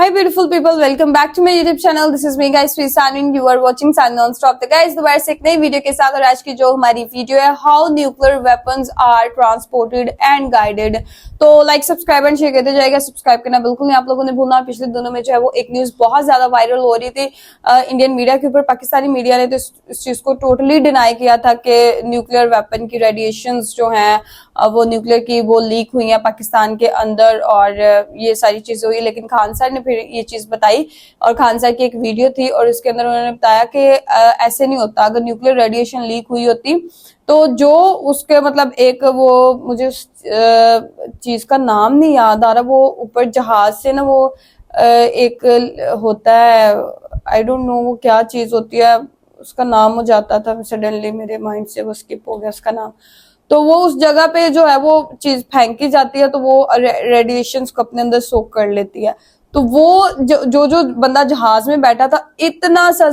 Hi beautiful people, welcome back to my YouTube channel. This is me guys, Sri Sanwin. You are watching Sun Non-Stop. तो guys दोबारा से एक नई video के साथ और आज की जो हमारी वीडियो है how nuclear weapons are transported and guided. तो लाइक सब्सक्राइब एंड शेयर करते जाएगा। सब्सक्राइब करना बिल्कुल नहीं आप लोगों ने भूलना। पिछले दिनों में जो है वो एक न्यूज बहुत ज्यादा वायरल हो रही थी इंडियन मीडिया के ऊपर। पाकिस्तानी मीडिया ने तो इस चीज को टोटली डिनाई किया था कि न्यूक्लियर वेपन की रेडिएशंस जो हैं वो न्यूक्लियर की वो लीक हुई है पाकिस्तान के अंदर और ये सारी चीजें हुई। लेकिन खान सर ने फिर ये चीज बताई और खान सर की एक वीडियो थी और इसके अंदर उन्होंने बताया कि ऐसे नहीं होता। अगर न्यूक्लियर रेडिएशन लीक हुई होती तो जो उसके मतलब एक वो मुझे चीज का नाम नहीं याद आ रहा, वो ऊपर जहाज से ना वो एक होता है, आई डोंट नो वो क्या चीज होती है, उसका नाम हो जाता था सडनली मेरे माइंड से वो स्किप हो गया उसका नाम। तो वो उस जगह पे जो है वो चीज फेंकी जाती है तो वो रेडिएशंस को अपने अंदर सोक कर लेती है। तो वो जो बंदा जहाज में बैठा था इतना सा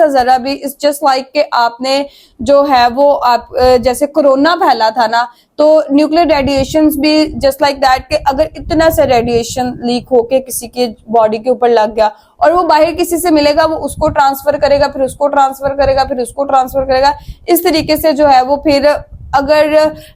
जरा भी इट्स जस्ट लाइक कि आपने जो है वो आप जैसे कोरोना फैला था ना, तो न्यूक्लियर रेडिएशंस भी जस्ट लाइक दैट कि अगर इतना सा रेडिएशन लीक होके किसी के बॉडी के ऊपर लग गया और वो बाहर किसी से मिलेगा, वो उसको ट्रांसफर करेगा, फिर उसको ट्रांसफर करेगा, फिर उसको ट्रांसफर करेगा। इस तरीके से जो है वो फिर अगर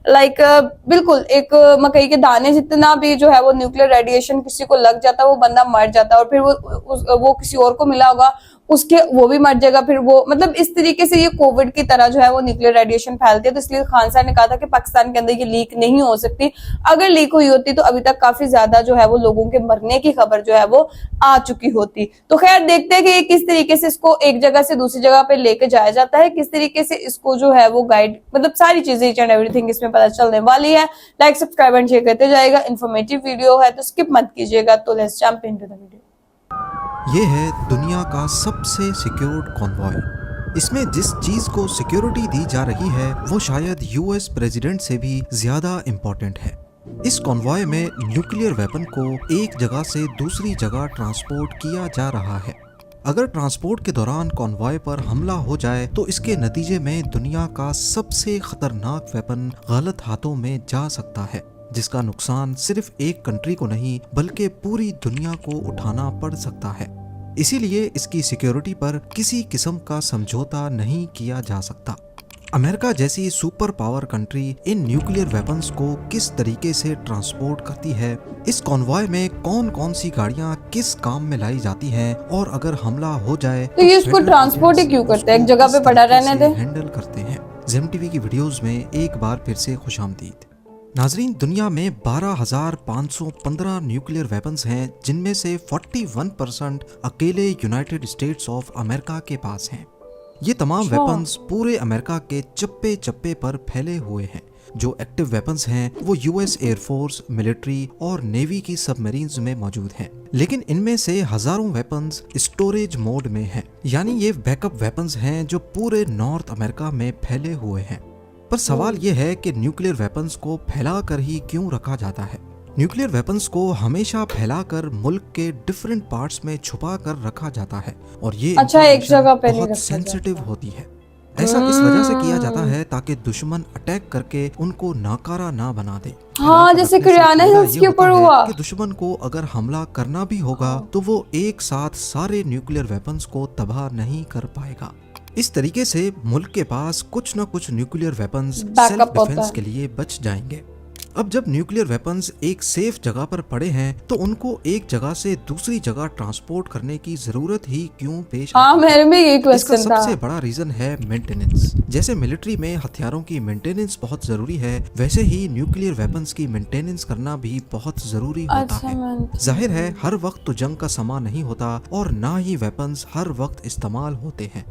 लाइक बिल्कुल एक मकई के दाने जितना भी जो है वो न्यूक्लियर रेडिएशन किसी को लग जाता है वो बंदा मर जाता है और फिर वो किसी और को मिला होगा उसके वो भी मर जाएगा। फिर वो मतलब इस तरीके से ये कोविड की तरह जो है वो न्यूक्लियर रेडिएशन फैलती है। तो इसलिए खान साहब ने कहा था कि पाकिस्तान के अंदर ये लीक नहीं हो सकती। अगर लीक हुई होती तो अभी तक काफी ज्यादा जो है वो लोगों के मरने की खबर जो है वो आ चुकी होती। तो खैर देखते हैं कि किस तरीके से इसको एक जगह से दूसरी जगह पे लेके जाया जाता है, किस तरीके से इसको जो है वो गाइड मतलब सारी चीजें ईच एंड एवरीथिंग इसमें पता चलने वाली है। लाइक सब्सक्राइब एंड शेयर करते जाएगा। इन्फॉर्मेटिव वीडियो है तो स्किप मत कीजिएगा। तो let's jump into the video. ये है दुनिया का सबसे सिक्योर्ड कॉन्वॉय। इसमें जिस चीज को सिक्योरिटी दी जा रही है वो शायद यूएस प्रेसिडेंट से भी ज्यादा इम्पोर्टेंट है। इस कॉन्वॉय में न्यूक्लियर वेपन को एक जगह से दूसरी जगह ट्रांसपोर्ट किया जा रहा है। अगर ट्रांसपोर्ट के दौरान कॉन्वॉय पर हमला हो जाए तो इसके नतीजे में दुनिया का सबसे खतरनाक वेपन गलत हाथों में जा सकता है, जिसका नुकसान सिर्फ एक कंट्री को नहीं बल्कि पूरी दुनिया को उठाना पड़ सकता है। इसीलिए इसकी सिक्योरिटी पर किसी किस्म का समझौता नहीं किया जा सकता। अमेरिका जैसी super power country in nuclear weapons को किस तरीके से ट्रांसपोर्ट करती है, इस कॉन्वॉय में कौन कौन सी गाड़ियां किस काम में लाई जाती हैं और अगर हमला हो जाए तो ये इसको ट्रांसपोर्ट ही क्यों करते हैं, एक जगह पे पड़ा रहने दे। हैंडल करते हैं। जेम टीवी की वीडियोस में एक बार फिर से खुशामदीद। नाजरीन, दुनिया में 12,515 न्यूक्लियर वेपन्स हैं, जिनमें से 41% अकेले यूनाइटेड स्टेट्स ऑफ अमेरिका के पास हैं। ये तमाम वेपन्स पूरे अमेरिका के चप्पे चप्पे पर फैले हुए हैं। जो एक्टिव वेपन्स हैं वो यूएस एयरफोर्स, मिलिट्री और नेवी की सबमरीन्स में मौजूद हैं। लेकिन इनमें से हजारों वेपन्स स्टोरेज मोड में हैं, यानी ये बैकअप वेपन्स हैं जो पूरे नॉर्थ अमेरिका में फैले हुए हैं। पर सवाल यह है कि न्यूक्लियर वेपन्स को फैलाकर ही क्यों रखा जाता है। न्यूक्लियर वेपन्स को हमेशा फैलाकर मुल्क के डिफरेंट पार्ट्स में छुपा कर रखा जाता है और ये एक जगह पे बहुत सेंसिटिव होती है। ऐसा इस वजह से किया जाता है ताकि दुश्मन अटैक करके उनको नाकारा ना बना दे। हाँ, जैसे कुरियाना हिल्स के ऊपर हुआ कि दुश्मन को अगर हमला करना भी होगा तो वो एक साथ सारे न्यूक्लियर वेपन्स को तबाह नहीं कर पाएगा। इस तरीके से मुल्क के पास कुछ न कुछ न्यूक्लियर वेपन्स सेल्फ डिफेंस के लिए बच जाएंगे। अब जब न्यूक्लियर वेपन्स एक सेफ जगह पर पड़े हैं तो उनको एक जगह से दूसरी जगह ट्रांसपोर्ट करने की जरूरत ही क्यों पेश आती है? इसका सबसे बड़ा रीजन है मेंटेनेंस। जैसे मिलिट्री में हथियारों की मेंटेनेंस बहुत जरूरी है, वैसे ही न्यूक्लियर वेपन्स की मेंटेनेंस करना भी बहुत जरूरी होता है। जाहिर है हर वक्त तो जंग का समा नहीं होता और ना ही वेपन्स हर वक्त इस्तेमाल होते हैं,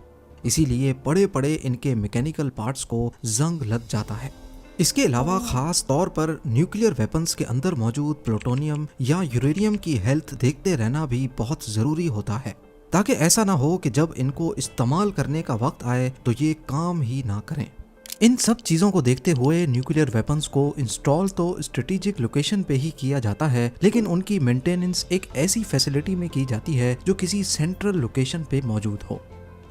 इसीलिए पड़े पड़े इनके मैकेनिकल पार्ट्स को जंग लग जाता है। इसके अलावा खास तौर पर न्यूक्लियर वेपन्स के अंदर मौजूद प्लूटोनियम या यूरेनियम की हेल्थ देखते रहना भी बहुत जरूरी होता है, ताकि ऐसा ना हो कि जब इनको इस्तेमाल करने का वक्त आए तो ये काम ही ना करें। इन सब चीजों को देखते हुए न्यूक्लियर वेपन्स को इंस्टॉल तो स्ट्रेटेजिक लोकेशन पे ही किया जाता है, लेकिन उनकी मेंटेनेंस एक ऐसी फैसिलिटी में की जाती है जो किसी सेंट्रल लोकेशन पे मौजूद हो।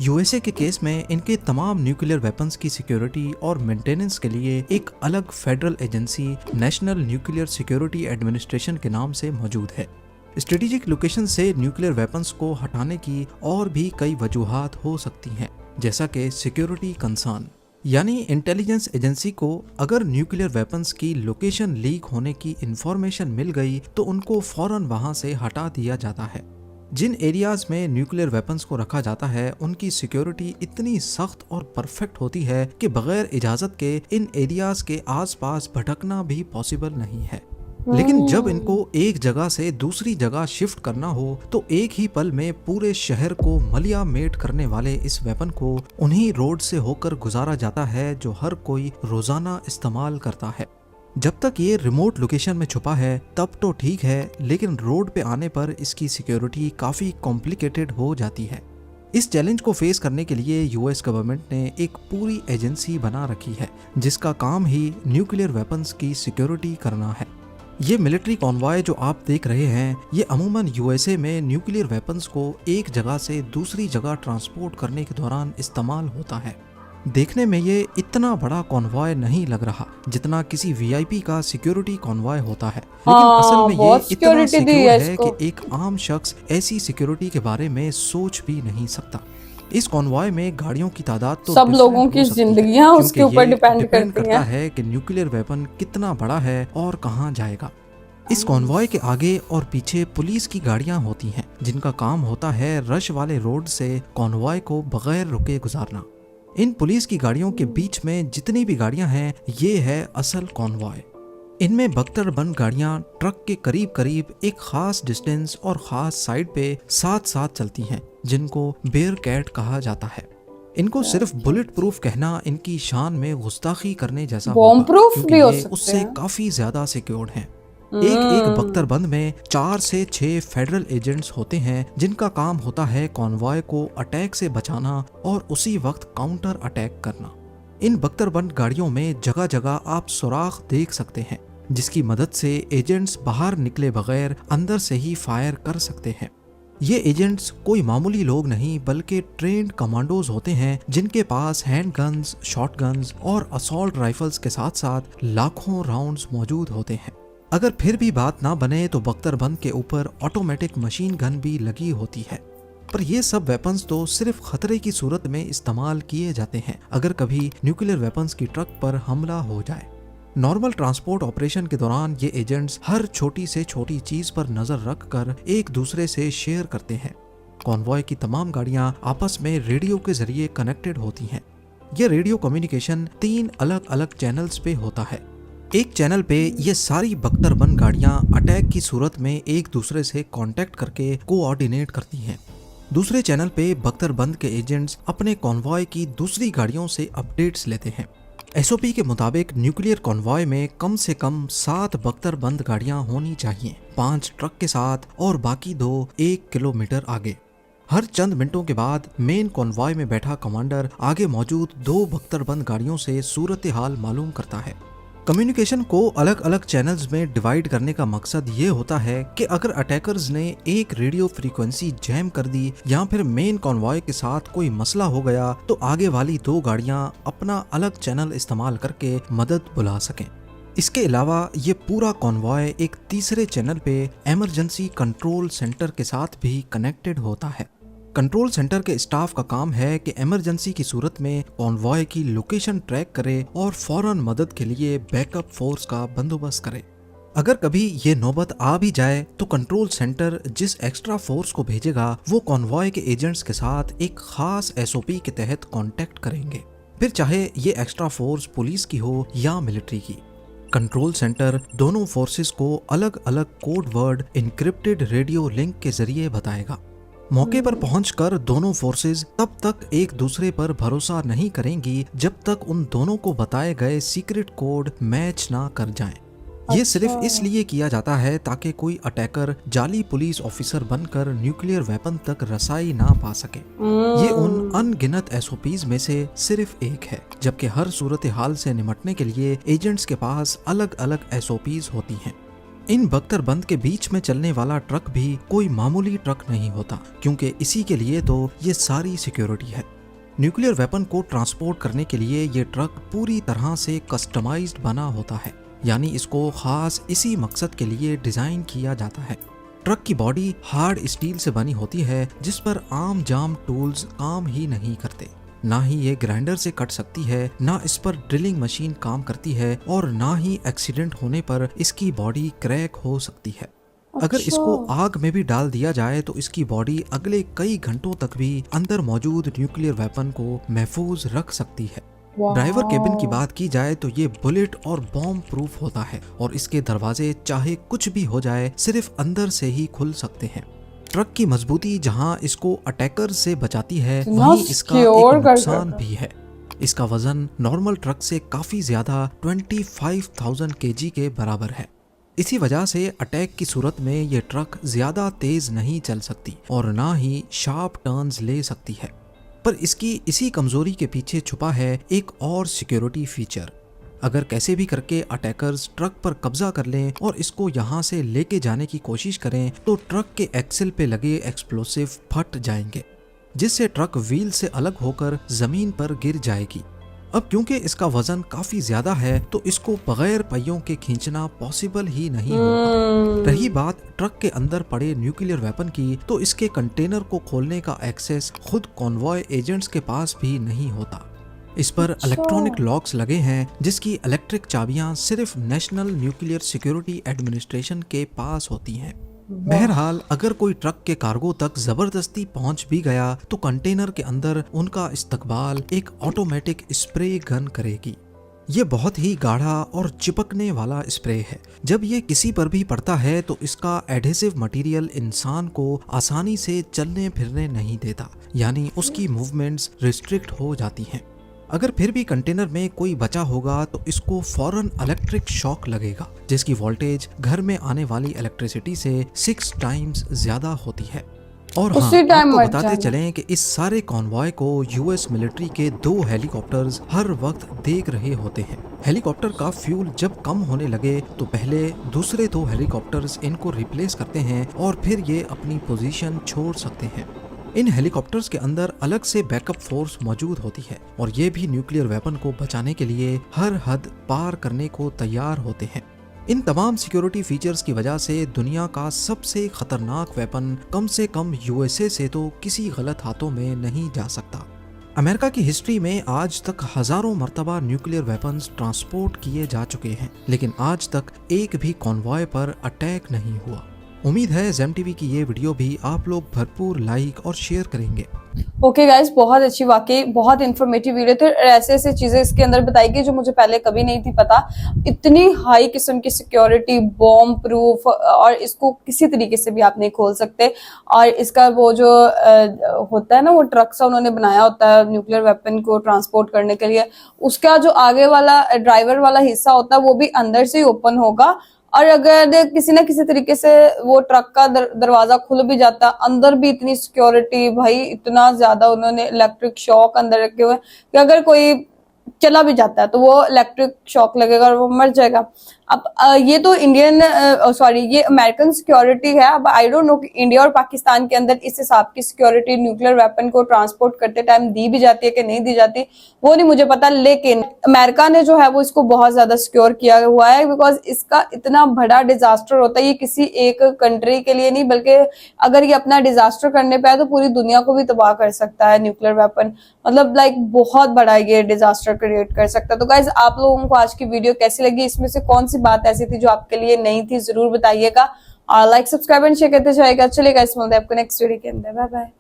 यूएसए के केस में इनके तमाम न्यूक्लियर वेपन्स की सिक्योरिटी और मेंटेनेंस के लिए एक अलग federal agency national nuclear security administration के नाम से मौजूद है। स्ट्रेटेजिक लोकेशन से न्यूक्लियर वेपन्स को हटाने की और भी कई वजूहात हो सकती हैं, जैसा कि सिक्योरिटी कंसर्न, यानी इंटेलिजेंस एजेंसी को अगर न्यूक्लियर वेपन्स की लोकेशन लीक होने की इंफॉर्मेशन मिल गई तो उनको फौरन वहां से हटा दिया जाता है। जिन एरियाज में न्यूक्लियर वेपन्स को रखा जाता है उनकी सिक्योरिटी इतनी सख्त और परफेक्ट होती है कि बगैर इजाजत के इन एरियाज के आसपास भटकना भी पॉसिबल नहीं है। लेकिन जब इनको एक जगह से दूसरी जगह शिफ्ट करना हो तो एक ही पल में पूरे शहर को मलिया मेट करने वाले इस वेपन को उन्हीं रोड से होकर गुजारा जाता है जो हर कोई रोजाना इस्तेमाल करता है। जब तक ये रिमोट लोकेशन में छुपा है तब तो ठीक है, लेकिन रोड पे आने पर इसकी सिक्योरिटी काफी कॉम्प्लिकेटेड हो जाती है। इस चैलेंज को फेस करने के लिए यूएस गवर्नमेंट ने एक पूरी एजेंसी बना रखी है जिसका काम ही न्यूक्लियर वेपन्स की सिक्योरिटी करना है। ये मिलिट्री कॉन्वॉय जो आप देख रहे हैं ये अमूमन यूएसए में न्यूक्लियर वेपन्स को एक जगह से दूसरी जगह ट्रांसपोर्ट करने के दौरान इस्तेमाल होता है। देखने में ये इतना बड़ा कॉन्वॉय नहीं लग रहा जितना किसी वीआईपी का सिक्योरिटी कॉन्वॉय होता है, लेकिन असल में ये इतना सिक्योर है कि एक आम शख्स ऐसी सिक्योरिटी के बारे में सोच भी नहीं सकता। इस कॉन्वॉय में गाड़ियों की तादाद तो सब लोगों की जिंदगियां उसके ऊपर डिपेंड करती है कि न्यूक्लियर वेपन कितना बड़ा है और कहां जाएगा। इस कॉन्वॉय के आगे और पीछे पुलिस की गाड़ियां होती हैं जिनका काम होता है रश वाले रोड से कॉन्वॉय को बगैर रुके गुजारना। इन पुलिस की गाड़ियों के बीच में जितनी भी गाड़ियां हैं ये है असल कॉन्वॉय। इनमें बख्तरबंद गाड़ियां ट्रक के करीब करीब एक खास डिस्टेंस और खास साइड पे साथ साथ चलती हैं जिनको बेयर कैट कहा जाता है। इनको सिर्फ बुलेट प्रूफ कहना इनकी शान में गुस्ताखी करने जैसा बॉम्ब प्रूफ भी हो सकते उससे हैं। काफी ज्यादा सिक्योर्ड हैं। एक बख्तरबंद में 4 से 6 फेडरल एजेंट्स होते हैं जिनका काम होता है कॉन्वॉय को अटैक से बचाना और उसी वक्त काउंटर अटैक करना। इन बख्तरबंद गाड़ियों में जगह जगह आप सुराख देख सकते हैं जिसकी मदद से एजेंट्स बाहर निकले बगैर अंदर से ही फायर कर सकते हैं। ये एजेंट्स कोई मामूली लोग नहीं बल्कि ट्रेंड कमांडोज होते हैं जिनके पास हैंड गन्स, शॉट गन्स और असॉल्ट राइफल्स के साथ साथ लाखों राउंड्स मौजूद होते हैं। अगर फिर भी बात ना बने तो बख्तरबंद के ऊपर ऑटोमेटिक मशीन गन भी लगी होती है। पर ये सब वेपन्स तो सिर्फ खतरे की सूरत में इस्तेमाल किए जाते हैं अगर कभी न्यूक्लियर वेपन्स की ट्रक पर हमला हो जाए। नॉर्मल ट्रांसपोर्ट ऑपरेशन के दौरान ये एजेंट्स हर छोटी से छोटी चीज पर नजर रख कर एक दूसरे से शेयर करते हैं। कॉन्वॉय की तमाम गाड़ियां आपस में रेडियो के जरिए कनेक्टेड होती हैं। यह रेडियो कम्युनिकेशन 3 अलग अलग चैनल्स पे होता है। एक चैनल पे ये सारी बख्तरबंद गाड़ियां अटैक की सूरत में एक दूसरे से कांटेक्ट करके कोऑर्डिनेट करती हैं। दूसरे चैनल पे बख्तरबंद के एजेंट्स अपने कॉन्वॉय की दूसरी गाड़ियों से अपडेट्स लेते हैं। एसओपी के मुताबिक न्यूक्लियर कॉन्वॉय में कम से कम 7 बख्तरबंद गाड़ियां होनी चाहिए, 5 ट्रक के साथ और बाकी 2 1 किलोमीटर आगे। हर चंद मिनटों के बाद मेन कॉन्वॉय में बैठा कमांडर आगे मौजूद 2 बख्तरबंद गाड़ियों से सूरत हाल मालूम करता है। कम्युनिकेशन को अलग अलग चैनल्स में डिवाइड करने का मकसद ये होता है कि अगर अटैकर्स ने एक रेडियो फ्रीक्वेंसी जैम कर दी या फिर मेन कॉन्वॉय के साथ कोई मसला हो गया तो आगे वाली 2 गाड़ियां अपना अलग चैनल इस्तेमाल करके मदद बुला सकें। इसके अलावा ये पूरा कॉन्वॉय एक तीसरे चैनल पे इमरजेंसी कंट्रोल सेंटर के साथ भी कनेक्टेड होता है। कंट्रोल सेंटर के स्टाफ का काम है कि इमरजेंसी की सूरत में कॉन्वॉय की लोकेशन ट्रैक करे और फौरन मदद के लिए बैकअप फोर्स का बंदोबस्त करे। अगर कभी ये नौबत आ भी जाए तो कंट्रोल सेंटर जिस एक्स्ट्रा फोर्स को भेजेगा वो कॉन्वॉय के एजेंट्स के साथ एक खास एसओपी के तहत कांटेक्ट करेंगे, फिर चाहे ये एक्स्ट्रा फोर्स पुलिस की हो या मिलिट्री की। कंट्रोल सेंटर दोनों फोर्सेस को अलग अलग code word encrypted radio link के जरिए बताएगा। मौके पर पहुंचकर दोनों फोर्सेस तब तक एक दूसरे पर भरोसा नहीं करेंगी जब तक उन दोनों को बताए गए सीक्रेट कोड मैच ना कर जाएं। ये सिर्फ इसलिए किया जाता है ताकि कोई अटैकर जाली पुलिस ऑफिसर बनकर न्यूक्लियर वेपन तक रसाई ना पा सके। ये उन अनगिनत एसओपीज में से सिर्फ एक है, जबकि हर सूरत हाल से निपटने के लिए एजेंट्स के पास अलग अलग एसओपीज होती हैं। इन बख्तरबंद के बीच में चलने वाला ट्रक भी कोई मामूली ट्रक नहीं होता, क्योंकि इसी के लिए तो ये सारी सिक्योरिटी है। न्यूक्लियर वेपन को ट्रांसपोर्ट करने के लिए ये ट्रक पूरी तरह से कस्टमाइज्ड बना होता है, यानी इसको खास इसी मकसद के लिए डिजाइन किया जाता है। ट्रक की बॉडी हार्ड स्टील से बनी होती है जिस पर आम जाम टूल्स काम ही नहीं करते। ना ही ये ग्राइंडर से कट सकती है, ना इस पर ड्रिलिंग मशीन काम करती है और ना ही एक्सीडेंट होने पर इसकी बॉडी क्रैक हो सकती है। अगर इसको आग में भी डाल दिया जाए तो इसकी बॉडी अगले कई घंटों तक भी अंदर मौजूद न्यूक्लियर वेपन को महफूज रख सकती है। ड्राइवर केबिन की बात की जाए तो ये बुलेट और बॉम्ब प्रूफ होता है और इसके दरवाजे चाहे कुछ भी हो जाए सिर्फ अंदर से ही खुल सकते हैं। ट्रक की मजबूती जहां इसको अटैकर से बचाती है वहीं इसका एक नुकसान भी है। इसका वजन नॉर्मल ट्रक से काफी ज्यादा 25,000 केजी के बराबर है। इसी वजह से अटैक की सूरत में ये ट्रक ज्यादा तेज नहीं चल सकती और ना ही शार्प टर्न्स ले सकती है। पर इसकी इसी कमजोरी के पीछे छुपा है एक और सिक्योरिटी फीचर। अगर कैसे भी करके अटैकर्स ट्रक पर कब्जा कर लें और इसको यहाँ से लेके जाने की कोशिश करें तो ट्रक के एक्सेल पे लगे एक्सप्लोसिव फट जाएंगे, जिससे ट्रक व्हील से अलग होकर जमीन पर गिर जाएगी। अब क्योंकि इसका वजन काफी ज्यादा है तो इसको बगैर पहियों के खींचना पॉसिबल ही नहीं होगा। रही बात ट्रक के अंदर पड़े न्यूक्लियर वेपन की, तो इसके कंटेनर को खोलने का एक्सेस खुद कॉन्वॉय एजेंट्स के पास भी नहीं होता। इस पर इलेक्ट्रॉनिक लॉक्स लगे हैं जिसकी इलेक्ट्रिक चाबियां सिर्फ नेशनल न्यूक्लियर सिक्योरिटी एडमिनिस्ट्रेशन के पास होती हैं। बहरहाल अगर कोई ट्रक के कार्गो तक जबरदस्ती पहुंच भी गया तो कंटेनर के अंदर उनका इस्तकबाल एक ऑटोमेटिक स्प्रे गन करेगी। ये बहुत ही गाढ़ा और चिपकने वाला स्प्रे है। जब ये किसी पर भी पड़ता है तो इसका एडहेसिव मटेरियल इंसान को आसानी से चलने फिरने नहीं देता, यानी उसकी मूवमेंट्स रिस्ट्रिक्ट हो जाती हैं। अगर फिर भी कंटेनर में कोई बचा होगा तो इसको फौरन इलेक्ट्रिक शॉक लगेगा, जिसकी वोल्टेज घर में आने वाली इलेक्ट्रिसिटी से 6 टाइम्स ज्यादा होती है। और हाँ, आपको बताते चलें कि इस सारे कॉन्वॉय को यूएस मिलिट्री के 2 हेलीकॉप्टर्स हर वक्त देख रहे होते हैं। हेलीकॉप्टर का फ्यूल जब कम होने लगे तो पहले दूसरे 2 हेलीकॉप्टर्स इनको रिप्लेस करते हैं और फिर ये अपनी पोजीशन छोड़ सकते हैं। इन हेलीकॉप्टर्स के अंदर अलग से बैकअप फोर्स मौजूद होती है और ये भी न्यूक्लियर वेपन को बचाने के लिए हर हद पार करने को तैयार होते हैं। इन तमाम सिक्योरिटी फीचर्स की वजह से दुनिया का सबसे खतरनाक वेपन कम से कम यूएसए से तो किसी गलत हाथों में नहीं जा सकता। अमेरिका की हिस्ट्री में आज तक हजारों मर्तबा न्यूक्लियर वेपन्स ट्रांसपोर्ट किए जा चुके हैं, लेकिन आज तक एक भी कॉन्वॉय पर अटैक नहीं हुआ। उम्मीद है ज़ेम टीवी की ये वीडियो भी आप लोग भरपूर लाइक और शेयर करेंगे। ओके गाइस, बहुत अच्छी, वाकई बहुत इन्फॉर्मेटिव वीडियो थी। ऐसे ऐसे चीजें इसके अंदर बताई गई जो मुझे पहले कभी नहीं थी पता। इतनी हाई किस्म की सिक्योरिटी, बॉम्ब प्रूफ, और इसको किसी तरीके से भी आप नहीं खोल सकते। और इसका वो जो होता है ना, वो ट्रक सा उन्होंने बनाया होता है न्यूक्लियर वेपन को ट्रांसपोर्ट करने के लिए, उसका जो आगे वाला ड्राइवर वाला हिस्सा होता है वो भी अंदर से ही ओपन होगा। और अगर किसी ना किसी तरीके से वो ट्रक का दरवाजा खुल भी जाता, अंदर भी इतनी सिक्योरिटी, भाई इतना ज्यादा उन्होंने इलेक्ट्रिक शॉक अंदर रखे हुए कि अगर कोई चला भी जाता है तो वो इलेक्ट्रिक शॉक लगेगा और वो मर जाएगा। अब ये तो ये अमेरिकन सिक्योरिटी है। अब आई डोंट नो कि इंडिया और पाकिस्तान के अंदर इस हिसाब की सिक्योरिटी न्यूक्लियर वेपन को ट्रांसपोर्ट करते टाइम दी भी जाती है कि नहीं दी जाती, वो नहीं मुझे पता। लेकिन अमेरिका ने जो है वो इसको बहुत ज्यादा सिक्योर किया हुआ है, बिकॉज इसका इतना बड़ा डिजास्टर होता है। ये किसी एक कंट्री के लिए नहीं, बल्कि अगर ये अपना डिजास्टर करने पे आए तो पूरी दुनिया को भी तबाह कर सकता है न्यूक्लियर वेपन। मतलब बहुत बड़ा ये डिजास्टर क्रिएट कर सकता है। तो गाइज, आप लोगों को आज की वीडियो कैसी लगी? इसमें से कौन सी बात ऐसी थी जो आपके लिए नई थी, जरूर बताइएगा। और लाइक, सब्सक्राइब एंड शेयर करते जाइएगा। चलिए गाइस, मिलते हैं आपको नेक्स्ट वीडियो के अंदर। Bye bye.